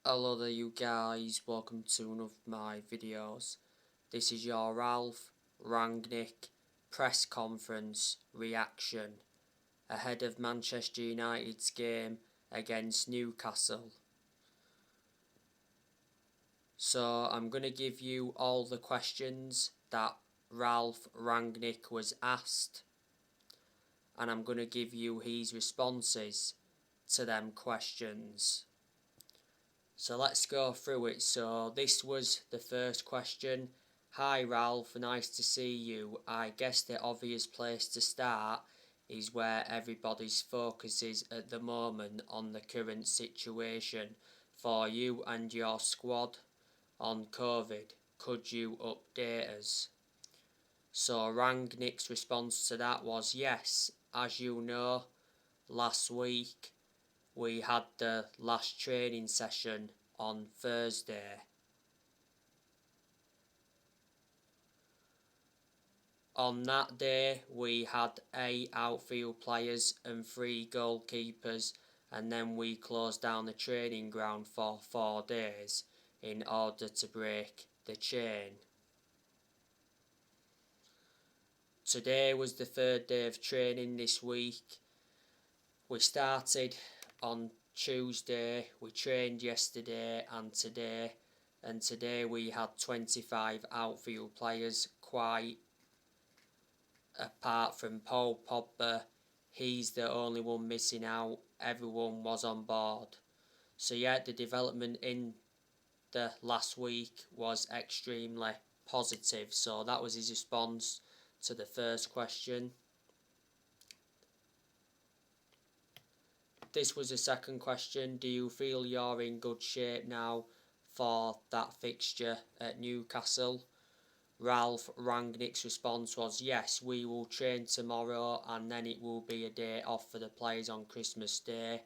Hello there you guys, welcome to one of my videos. This is your Ralf Rangnick press conference reaction ahead of Manchester United's game against Newcastle. So I'm going to give you all the questions that Ralf Rangnick was asked, and I'm going to give you his responses to them questions. So let's go through it. So this was the first question. Hi Ralf, nice to see you. I guess the obvious place to start is where everybody's focus is at the moment on the current situation for you and your squad on COVID. Could you update us? So Rangnick's response to that was yes. As you know, last week we had the last training session on Thursday. On that day we had 8 outfield players and 3 goalkeepers, and then we closed down the training ground for 4 days in order to break the chain. Today was the 3rd day of training this week. We started on Tuesday, we trained yesterday and today we had 25 outfield players, quite apart from Paul Pogba. He's the only one missing out, everyone was on board. So yeah, the development in the last week was extremely positive. So that was his response to the first question. This was the second question. Do you feel you're in good shape now for that fixture at Newcastle? Ralf Rangnick's response was yes, we will train tomorrow and then it will be a day off for the players on Christmas Day,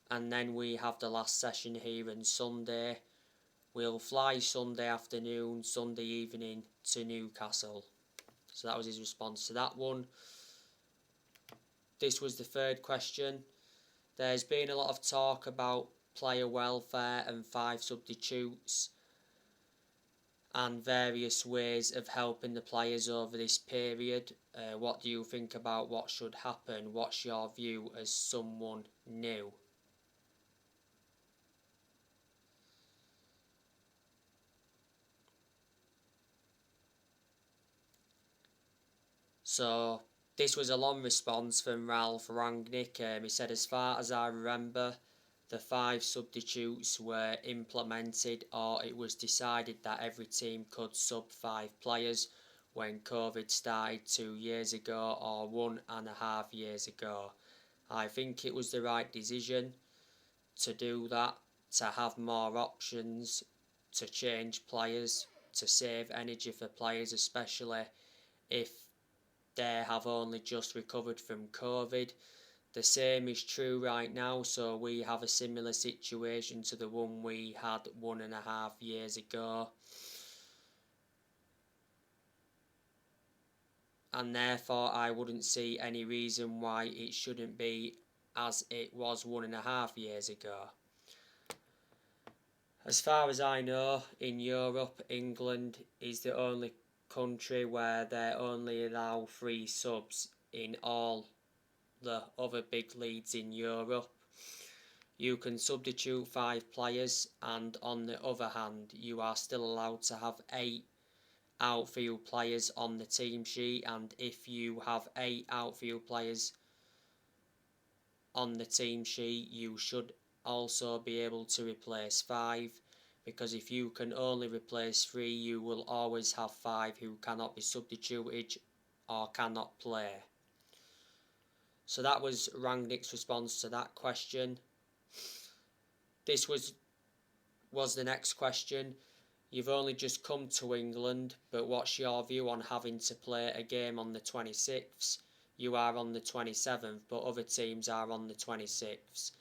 and then we have the last session here on Sunday. We'll fly Sunday afternoon, Sunday evening to Newcastle. So that was his response to that one. This was the third question. There's been a lot of talk about player welfare and 5 substitutes and various ways of helping the players over this period. What do you think about what should happen? What's your view as someone new? So this was a long response from Ralf Rangnick. He said, as far as I remember, the 5 substitutes were implemented, or it was decided that every team could sub 5 players when COVID started 2 years ago or 1.5 years ago. I think it was the right decision to do that, to have more options, to change players, to save energy for players, especially if they have only just recovered from COVID. The same is true right now, so we have a similar situation to the one we had 1.5 years ago. And therefore I wouldn't see any reason why it shouldn't be as it was 1.5 years ago. As far as I know, in Europe, England is the only country where they only allow 3 subs. In all the other big leagues in Europe, you can substitute 5 players, and on the other hand you are still allowed to have 8 outfield players on the team sheet, and if you have 8 outfield players on the team sheet you should also be able to replace 5, because if you can only replace 3 you will always have 5 who cannot be substituted or cannot play. So that was Rangnick's response to that question. This was the next question. You've only just come to England, but what's your view on having to play a game on the 26th? You are on the 27th, but other teams are on the 26th.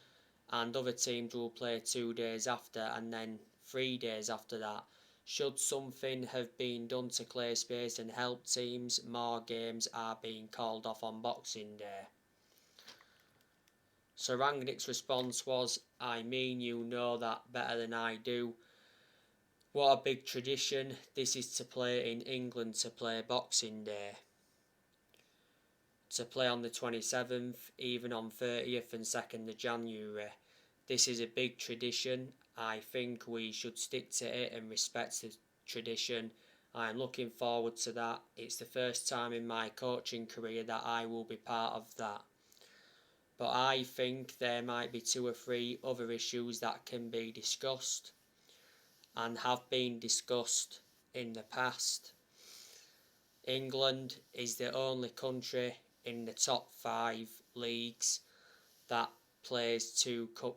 And other teams will play 2 days after and then 3 days after that. Should something have been done to clear space and help teams, more games are being called off on Boxing Day. So Rangnick's response was, I mean, you know that better than I do. What a big tradition. This is to play in England, to play Boxing Day. To play on the 27th, even on 30th and 2nd of January. This is a big tradition. I think we should stick to it and respect the tradition. I'm looking forward to that. It's the first time in my coaching career that I will be part of that. But I think there might be 2 or 3 other issues that can be discussed and have been discussed in the past. England is the only country in the top 5 leagues that plays 2 cup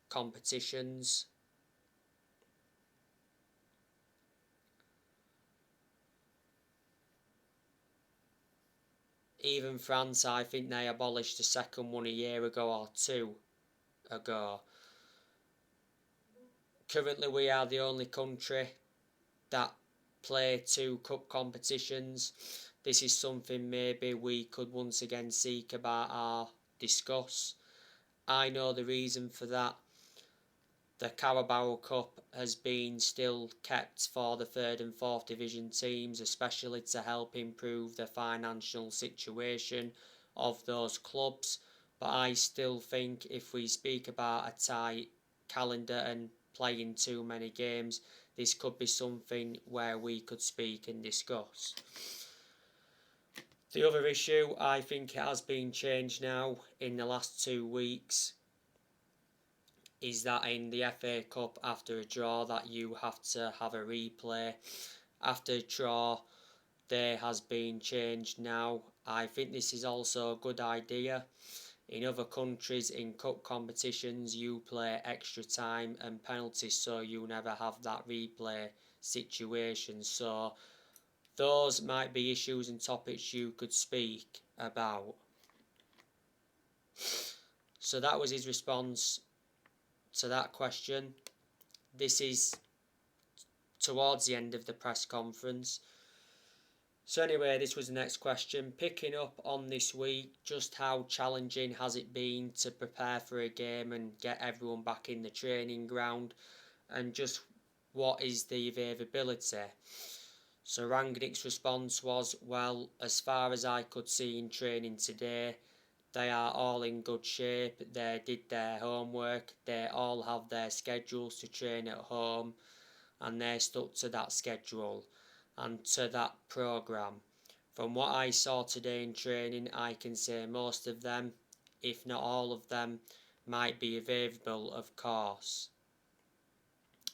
competitions. Even France, I think they abolished the second one a year ago or 2 ago. Currently we are the only country that play 2 cup competitions. This is something maybe we could once again seek about or discuss. I know the reason for that. The Carabao Cup has been still kept for the 3rd and 4th division teams, especially to help improve the financial situation of those clubs. But I still think if we speak about a tight calendar and playing too many games, this could be something where we could speak and discuss. The other issue, I think it has been changed now in the last 2 weeks, is that in the FA Cup, after a draw, that you have to have a replay. After a draw, there has been changed now. I think this is also a good idea. In other countries, in cup competitions, you play extra time and penalties, so you never have that replay situation. So those might be issues and topics you could speak about. So that was his response to that question. This is towards the end of the press conference. So anyway, this was the next question. Picking up on this week, just how challenging has it been to prepare for a game and get everyone back in the training ground, and just what is the availability? So Rangnick's response was, well, as far as I could see in training today, they are all in good shape, they did their homework, they all have their schedules to train at home, and they're stuck to that schedule and to that programme. From what I saw today in training, I can say most of them, if not all of them, might be available, of course.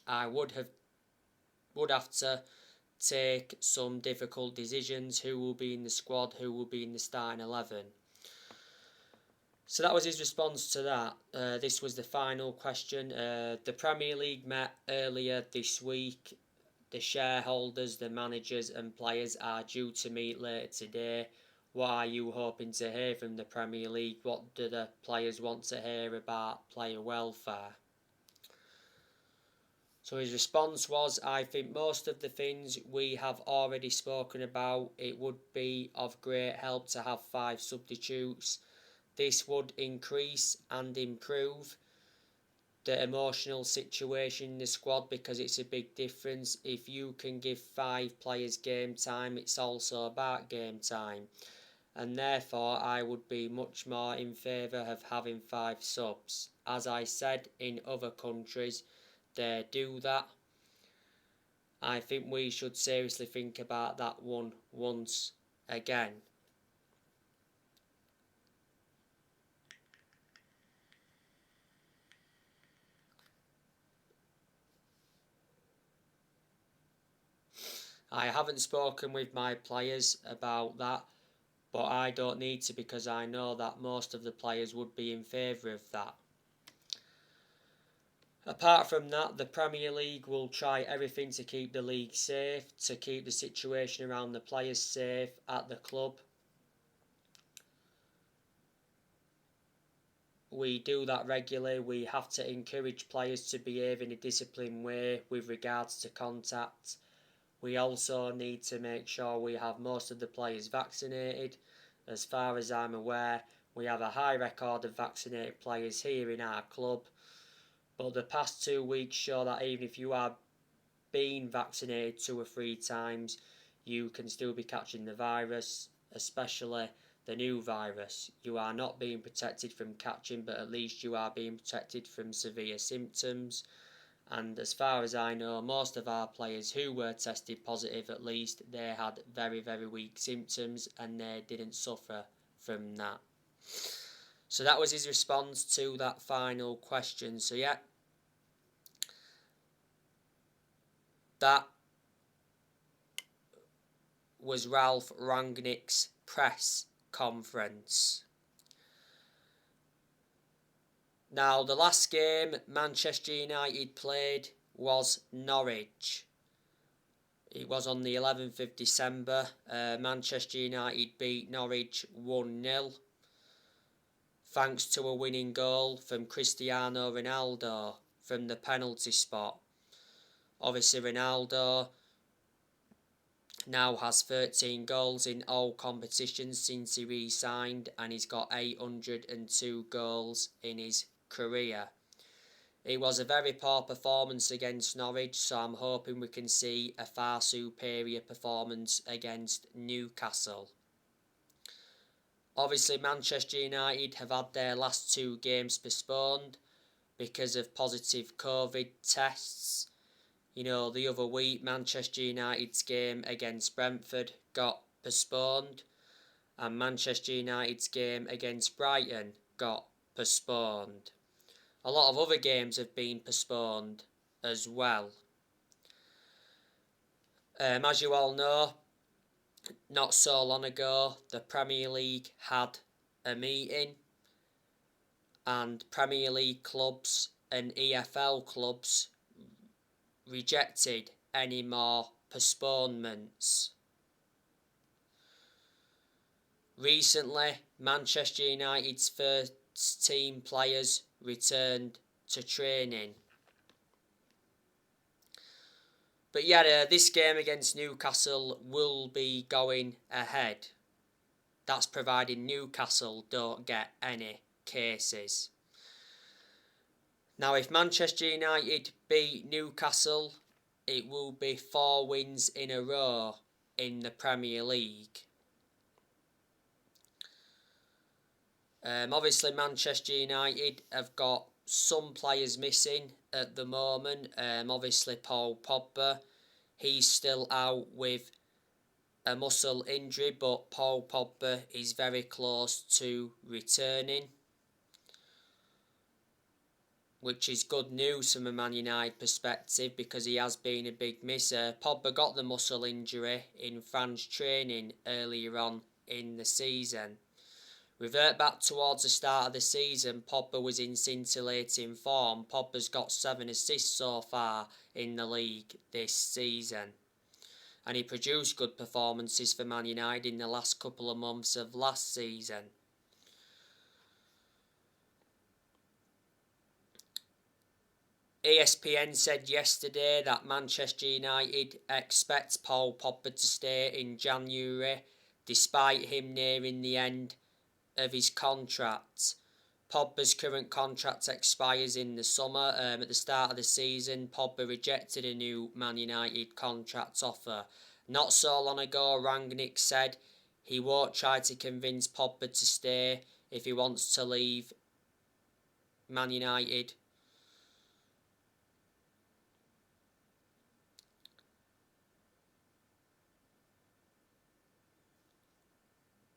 I would have to take some difficult decisions, who will be in the squad, who will be in the starting 11. So that was his response to that. This was the final question. The Premier League met earlier this week. The shareholders, the managers and players are due to meet later today. What are you hoping to hear from the Premier League? What do the players want to hear about player welfare? So his response was, I think most of the things we have already spoken about. It would be of great help to have 5 substitutes. This would increase and improve the emotional situation in the squad, because it's a big difference. If you can give 5 players game time, it's also about game time. And therefore, I would be much more in favour of having 5 subs. As I said, in other countries, they do that. I think we should seriously think about that one once again. I haven't spoken with my players about that, but I don't need to, because I know that most of the players would be in favour of that. Apart from that, the Premier League will try everything to keep the league safe, to keep the situation around the players safe at the club. We do that regularly. We have to encourage players to behave in a disciplined way with regards to contact. We also need to make sure we have most of the players vaccinated. As far as I'm aware, We have a high record of vaccinated players here in our club, but the past 2 weeks show that even if you are being vaccinated 2 or 3 times, you can still be catching the virus, especially the new virus. You are not being protected from catching, but at least you are being protected from severe symptoms. And as far as I know, most of our players who were tested positive, at least, they had very, very weak symptoms and they didn't suffer from that. So that was his response to that final question. So yeah, that was Ralf Rangnick's press conference. Now, the last game Manchester United played was Norwich. It was on the 11th of December. Manchester United beat Norwich 1-0. Thanks to a winning goal from Cristiano Ronaldo from the penalty spot. Obviously, Ronaldo now has 13 goals in all competitions since he re-signed, and he's got 802 goals in his career. It was a very poor performance against Norwich, so I'm hoping we can see a far superior performance against Newcastle. Obviously, Manchester United have had their last 2 games postponed because of positive COVID tests. You know, the other week, Manchester United's game against Brentford got postponed, and Manchester United's game against Brighton got postponed. A lot of other games have been postponed as well. As you all know, not so long ago, the Premier League had a meeting, and Premier League clubs and EFL clubs rejected any more postponements. Recently, Manchester United's first team players returned to training. But yeah, this game against Newcastle will be going ahead. That's providing Newcastle don't get any cases. Now, if Manchester United beat Newcastle, it will be 4 wins in a row in the Premier League. Obviously, Manchester United have got some players missing at the moment. Obviously, Paul Pogba, he's still out with a muscle injury, but Paul Pogba is very close to returning, which is good news from a Man United perspective because he has been a big misser. Pogba got the muscle injury in France training earlier on in the season. Revert back towards the start of the season, Pogba was in scintillating form. Pogba's got 7 assists so far in the league this season. And he produced good performances for Man United in the last couple of months of last season. ESPN said yesterday that Manchester United expects Paul Pogba to stay in January, despite him nearing the end of his contract. Pogba's current contract expires in the summer. At the start of the season, Pogba rejected a new Man United contract offer. Not so long ago, Rangnick said he won't try to convince Pogba to stay if he wants to leave Man United.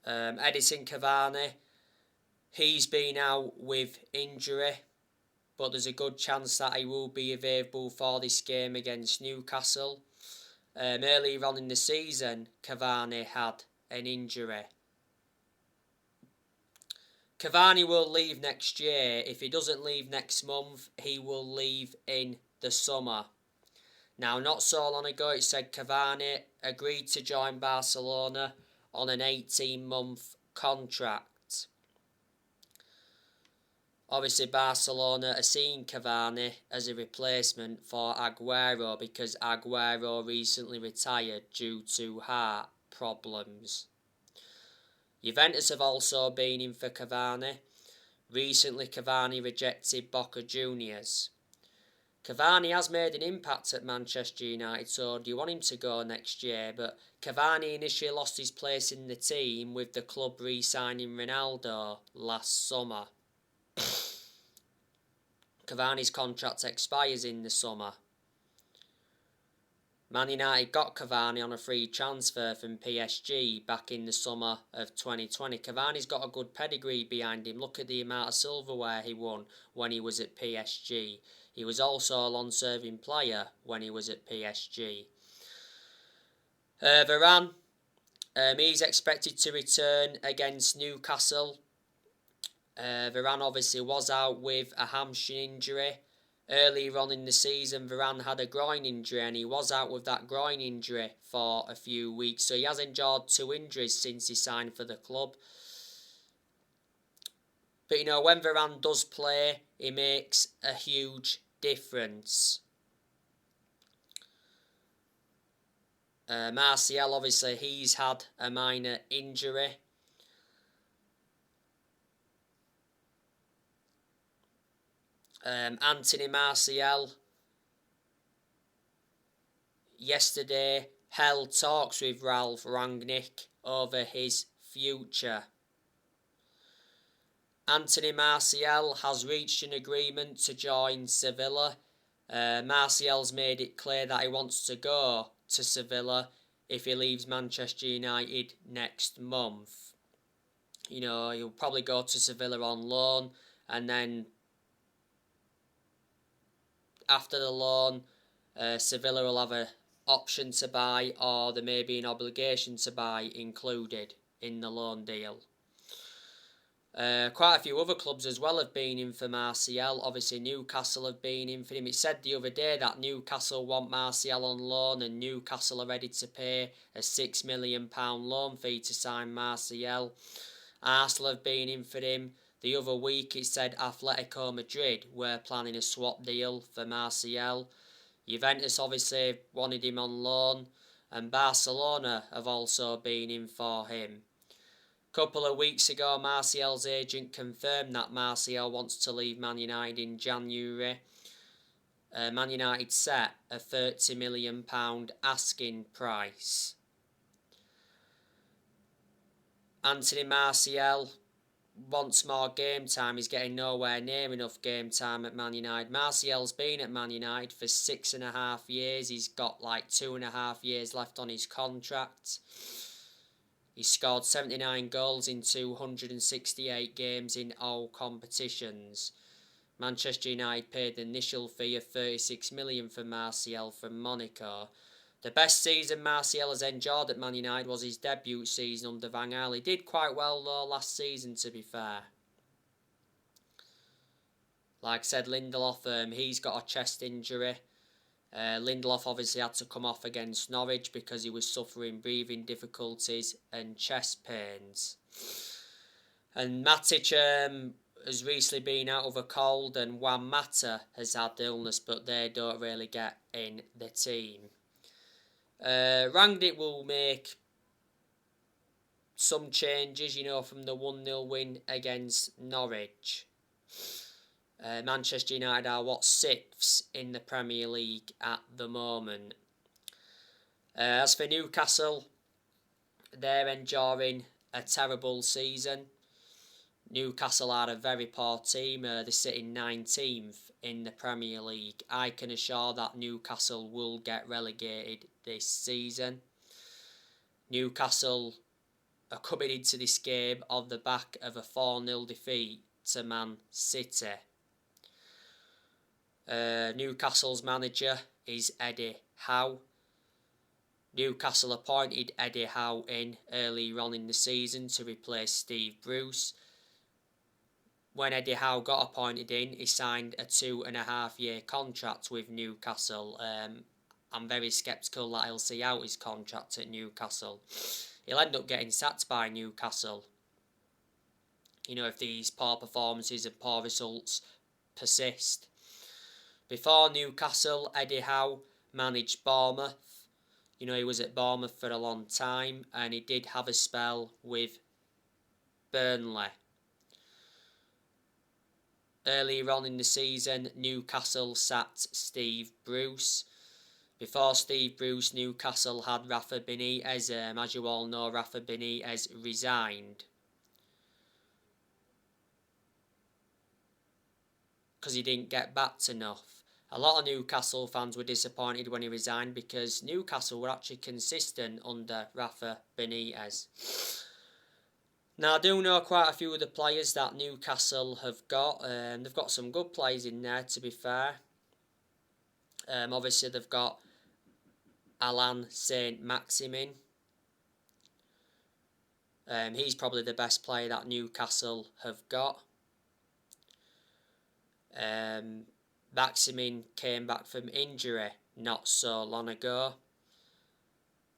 Edison Cavani, he's been out with injury, but there's a good chance that he will be available for this game against Newcastle. Earlier on in the season, Cavani had an injury. Cavani will leave next year. If he doesn't leave next month, he will leave in the summer. Now, not so long ago, it said Cavani agreed to join Barcelona on an 18-month contract. Obviously, Barcelona are seeing Cavani as a replacement for Aguero because Aguero recently retired due to heart problems. Juventus have also been in for Cavani. Recently, Cavani rejected Boca Juniors. Cavani has made an impact at Manchester United, so do you want him to go next year? But Cavani initially lost his place in the team with the club re-signing Ronaldo last summer. Cavani's contract expires in the summer. Man United got Cavani on a free transfer from PSG back in the summer of 2020. Cavani's got a good pedigree behind him. Look at the amount of silverware he won when he was at PSG. He was also a long-serving player when he was at PSG. Varane, he's expected to return against Newcastle. Varane obviously was out with a hamstring injury. Earlier on in the season, Varane had a groin injury and he was out with that groin injury for a few weeks. So he has endured 2 injuries since he signed for the club. But you know, when Varane does play, he makes a huge difference. Martial, obviously, he's had a minor injury. Anthony Martial yesterday held talks with Ralf Rangnick over his future. Anthony Martial has reached an agreement to join Sevilla. Martial's made it clear that he wants to go to Sevilla if he leaves Manchester United next month. You know, he'll probably go to Sevilla on loan, and then after the loan, Sevilla will have an option to buy, or there may be an obligation to buy included in the loan deal. Quite a few other clubs as well have been in for Martial. Obviously Newcastle have been in for him. It said the other day that Newcastle want Martial on loan, and Newcastle are ready to pay a £6 million loan fee to sign Martial. Arsenal have been in for him. The other week it said Atletico Madrid were planning a swap deal for Martial. Juventus obviously wanted him on loan, and Barcelona have also been in for him. A couple of weeks ago, Martial's agent confirmed that Martial wants to leave Man United in January. Man United set a £30 million asking price. Anthony Martial wants more game time. He's getting nowhere near enough game time at Man United. Martial's been at Man United for 6.5 years. He's got like 2.5 years left on his contract. He scored 79 goals in 268 games in all competitions. Manchester United paid the initial fee of 36 million for Martial from Monaco. The best season Martial has enjoyed at Man United was his debut season under Van Gaal. He did quite well though last season, to be fair. Like I said, Lindelof, he's got a chest injury. Lindelof obviously had to come off against Norwich because he was suffering breathing difficulties and chest pains. And Matic has recently been out of a cold, and Juan Mata has had illness, but they don't really get in the team. Rangnick will make some changes, you know, from the 1-0 win against Norwich. Manchester United are 6th in the Premier League at the moment. As for Newcastle, they're enduring a terrible season. Newcastle are a very poor team. They're sitting 19th in the Premier League. I can assure that Newcastle will get relegated this season. Newcastle are coming into this game on the back of a 4-0 defeat to Man City. Newcastle's manager is Eddie Howe. Newcastle appointed Eddie Howe in earlier on in the season to replace Steve Bruce. When Eddie Howe got appointed in, he signed a 2.5-year contract with Newcastle. I'm very sceptical that he'll see out his contract at Newcastle. He'll end up getting sacked by Newcastle. You know, if these poor performances and poor results persist. Before Newcastle, Eddie Howe managed Bournemouth. You know, he was at Bournemouth for a long time, and he did have a spell with Burnley. Earlier on in the season, Newcastle sacked Steve Bruce. Before Steve Bruce, Newcastle had Rafa Benitez. As you all know, Rafa Benitez resigned because he didn't get backed enough. A lot of Newcastle fans were disappointed when he resigned because Newcastle were actually consistent under Rafa Benitez. Now, I do know quite a few of the players that Newcastle have got. They've got some good players in there, to be fair. Obviously, they've got Alain Saint-Maximin. He's probably the best player that Newcastle have got. Maximin came back from injury not so long ago.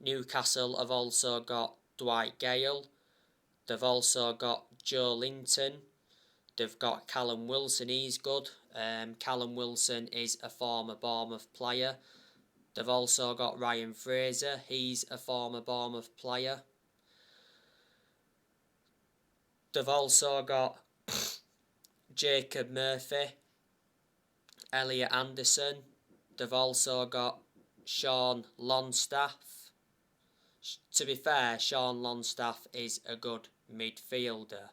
Newcastle have also got Dwight Gale. They've also got Joe Linton. They've got Callum Wilson, he's good. Callum Wilson is a former Bournemouth player. They've also got Ryan Fraser, he's a former Bournemouth player. They've also got Jacob Murphy, Elliot Anderson. They've also got Sean Longstaff. To be fair, Sean Longstaff is a good midfielder.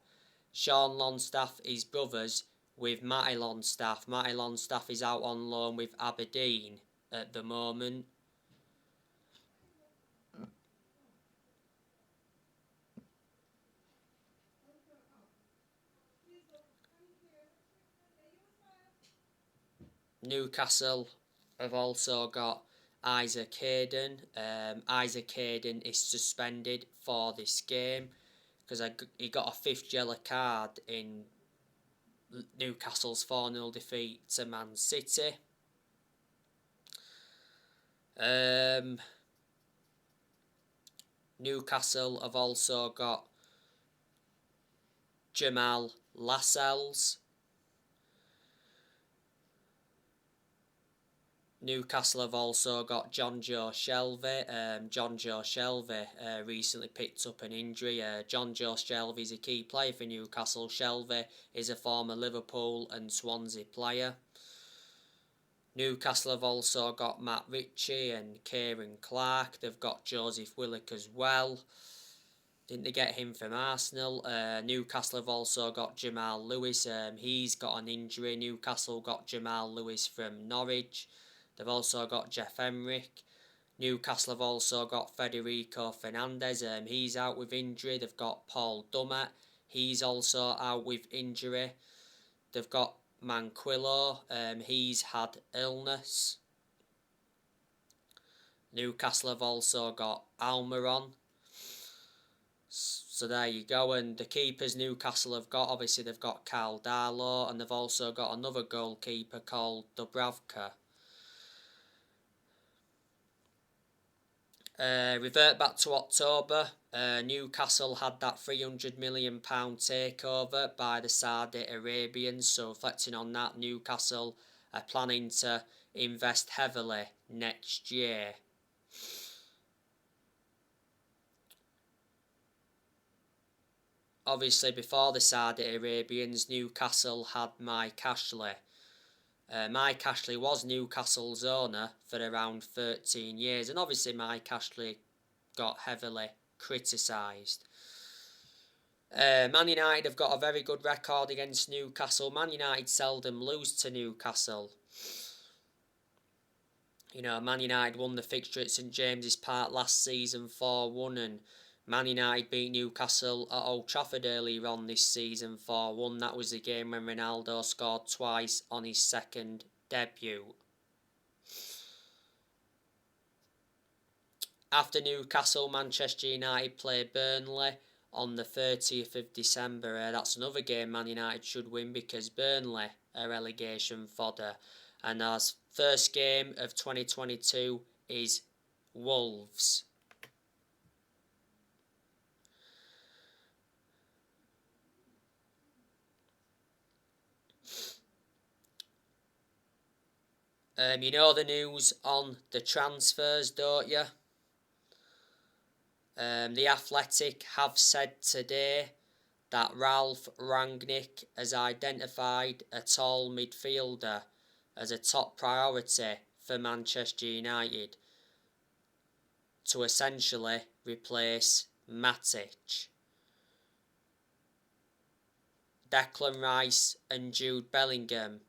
Sean Longstaff is brothers with Matty Longstaff. Matty Longstaff is out on loan with Aberdeen at the moment. Newcastle have also got Isaac Hayden. Isaac Hayden is suspended for this game because he got a 5th yellow card in Newcastle's 4-0 defeat to Man City. Newcastle have also got Jamal Lascelles. Newcastle have also got John Joe Shelvey. John Joe Shelvey recently picked up an injury. John Joe Shelvey is a key player for Newcastle. Shelvey is a former Liverpool and Swansea player. Newcastle have also got Matt Ritchie and Kieran Clark. They've got Joseph Willock as well. Didn't they get him from Arsenal? Newcastle have also got Jamal Lewis. He's got an injury. Newcastle got Jamal Lewis from Norwich. They've also got Jeff Emerick. Newcastle have also got Federico Fernandez. He's out with injury. They've got Paul Dummett. He's also out with injury. They've got Manquillo. He's had illness. Newcastle have also got Almiron. So there you go. And the keepers Newcastle have got, obviously they've got Carl Darlow, and they've also got another goalkeeper called Dubravka. Revert back to October. Newcastle had that £300 million takeover by the Saudi Arabians. So reflecting on that, Newcastle are planning to invest heavily next year. Obviously, before the Saudi Arabians, Newcastle had Mike Ashley. Mike Ashley was Newcastle's owner for around 13 years, and obviously Mike Ashley got heavily criticised. Man United have got a very good record against Newcastle. Man United seldom lose to Newcastle. You know, Man United won the fixture at St James's Park last season 4-1, and Man United beat Newcastle at Old Trafford earlier on this season 4-1. That was the game when Ronaldo scored twice on his second debut. After Newcastle, Manchester United play Burnley on the 30th of December. That's another game Man United should win because Burnley are relegation fodder. And our first game of 2022 is Wolves. You know the news on the transfers, don't you? The Athletic have said today that Ralf Rangnick has identified a tall midfielder as a top priority for Manchester United to essentially replace Matic. Declan Rice and Jude Bellingham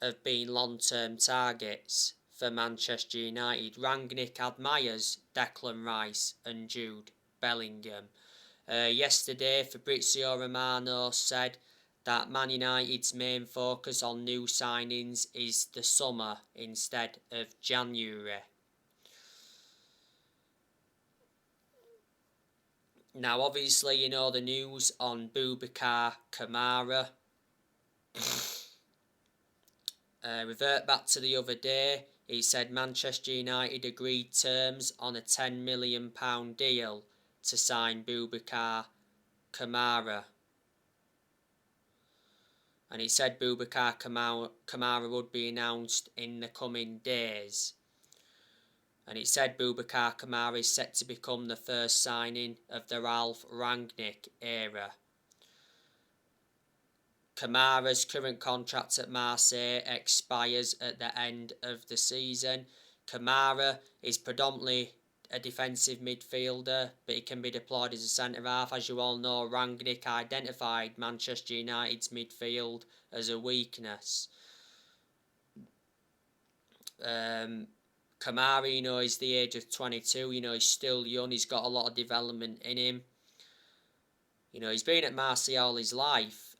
have been long-term targets for Manchester United. Rangnick admires Declan Rice and Jude Bellingham. Yesterday, Fabrizio Romano said that Man United's main focus on new signings is the summer instead of January. Now, obviously, you know the news on Boubacar Kamara. Revert back to the other day, he said Manchester United agreed terms on a £10 million deal to sign Boubacar Kamara. And he said Boubacar Kamara would be announced in the coming days. And it said Boubacar Kamara is set to become the first signing of the Ralf Rangnick era. Kamara's current contract at Marseille expires at the end of the season. Kamara is predominantly a defensive midfielder, but he can be deployed as a centre-half. As you all know, Rangnick identified Manchester United's midfield as a weakness. Kamara, you know, is the age of 22. You know, he's still young. He's got a lot of development in him. You know, he's been at Marseille all his life.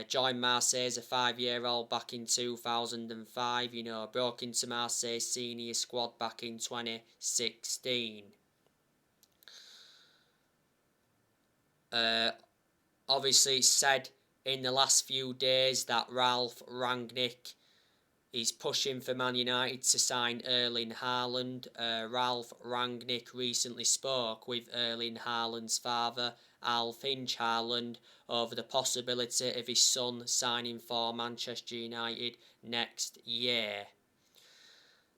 Joined Marseille as a 5-year-old back in 2005. You know, broke into Marseille's senior squad back in 2016. Obviously, it's said in the last few days that Ralf Rangnick is pushing for Man United to sign Erling Haaland. Ralf Rangnick recently spoke with Erling Haaland's father, Alf-Inge Haaland, over the possibility of his son signing for Manchester United next year.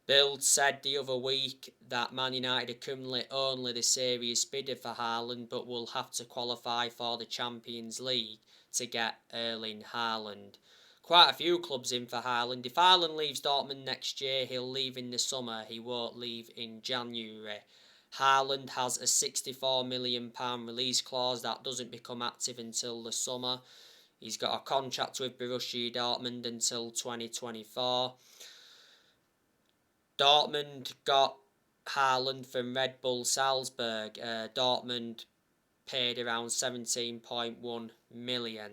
Bild said the other week that Man United are currently only the serious bidder for Haaland, but will have to qualify for the Champions League to get Erling Haaland. Quite a few clubs in for Haaland. If Haaland leaves Dortmund next year, he'll leave in the summer. He won't leave in January. Haaland has a £64 million release clause that doesn't become active until the summer. He's got a contract with Borussia Dortmund until 2024. Dortmund got Haaland from Red Bull Salzburg. Dortmund paid around 17.1 million.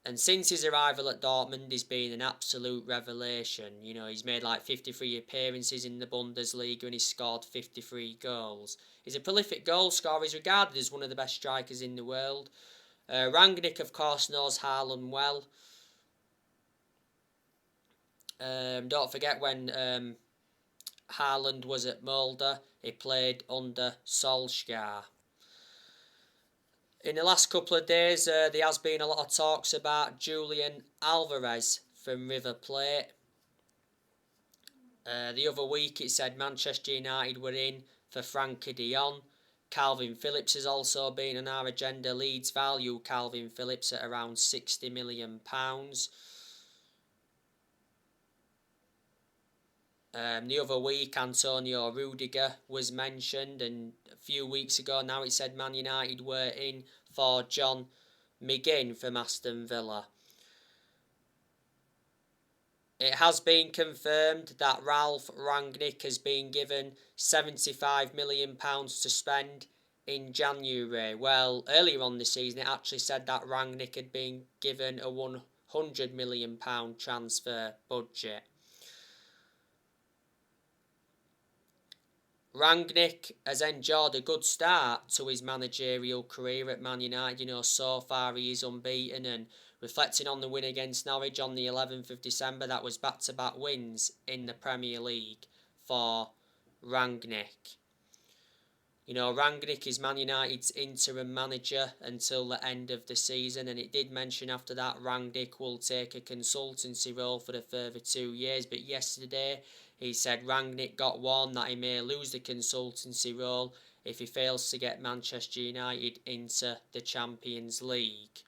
And since his arrival at Dortmund, he's been an absolute revelation. You know, he's made like 53 appearances in the Bundesliga and he's scored 53 goals. He's a prolific goal scorer. He's regarded as one of the best strikers in the world. Rangnick, of course, knows Haaland well. Don't forget when Haaland was at Mulder, he played under Solskjaer. In the last couple of days, there has been a lot of talks about Julian Alvarez from River Plate. The other week it said Manchester United were in for Frankie de Jong. Calvin Phillips has also been on our agenda. Leeds value Calvin Phillips at around £60 million. The other week, Antonio Rudiger was mentioned, and a few weeks ago now it said Man United were in for John McGinn from Aston Villa. It has been confirmed that Ralf Rangnick has been given £75 million to spend in January. Well, earlier on this season it actually said that Rangnick had been given a £100 million transfer budget. Rangnick has enjoyed a good start to his managerial career at Man United. You know, so far he is unbeaten, and reflecting on the win against Norwich on the 11th of December, that was back-to-back wins in the Premier League for Rangnick. You know, Rangnick is Man United's interim manager until the end of the season, and it did mention after that Rangnick will take a consultancy role for the further 2 years, but yesterday he said Rangnick got warned that he may lose the consultancy role if he fails to get Manchester United into the Champions League.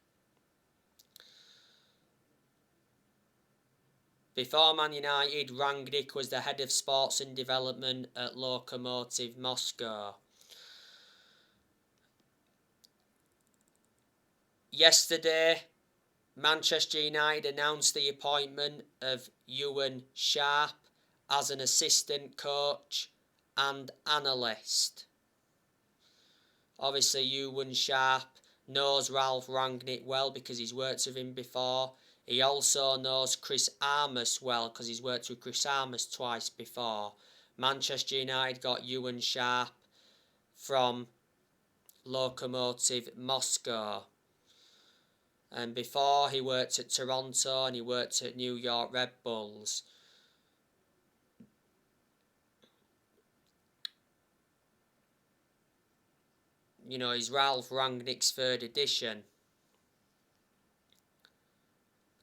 Before Man United, Rangnick was the head of sports and development at Lokomotiv Moscow. Yesterday, Manchester United announced the appointment of Ewan Sharp as an assistant coach and analyst. Obviously, Ewan Sharp knows Ralf Rangnick well because he's worked with him before. He also knows Chris Armas well because he's worked with Chris Armas twice before. Manchester United got Ewan Sharp from Lokomotiv Moscow. And before, he worked at Toronto and he worked at New York Red Bulls. You know, he's Ralf Rangnick's third edition.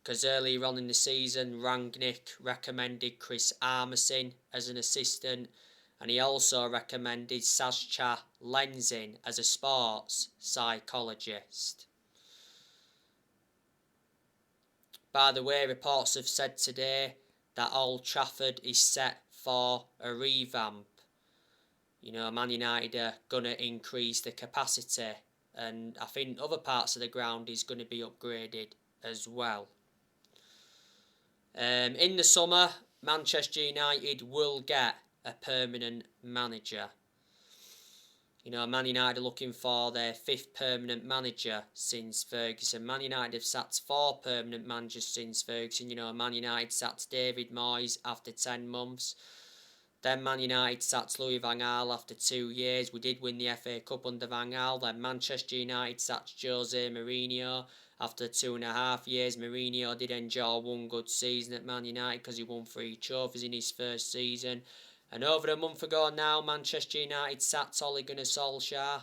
Because earlier on in the season, Rangnick recommended Chris Armasin as an assistant. And he also recommended Sascha Lenzin as a sports psychologist. By the way, reports have said today that Old Trafford is set for a revamp. You know, Man United are going to increase the capacity, and I think other parts of the ground is going to be upgraded as well. In the summer, Manchester United will get a permanent manager. You know, Man United are looking for their 5th permanent manager since Ferguson. Man United have sacked 4 permanent managers since Ferguson. You know, Man United sacked David Moyes after 10 months. Then Man United sacked Louis van Gaal after 2 years. We did win the FA Cup under Van Gaal. Then Manchester United sacked Jose Mourinho after 2.5 years. Mourinho did enjoy one good season at Man United because he won 3 trophies in his first season. And over a month ago now, Manchester United sacked Ole Gunnar Solskjaer.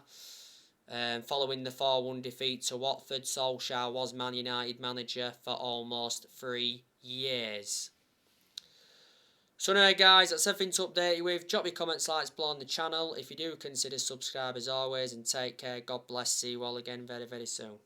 Following the 4-1 defeat to Watford, Solskjaer was Man United manager for almost 3 years. So anyway guys, that's everything to update you with. Drop your comments, likes below on the channel. If you do, consider subscribe as always, and take care. God bless. See you all again very, very soon.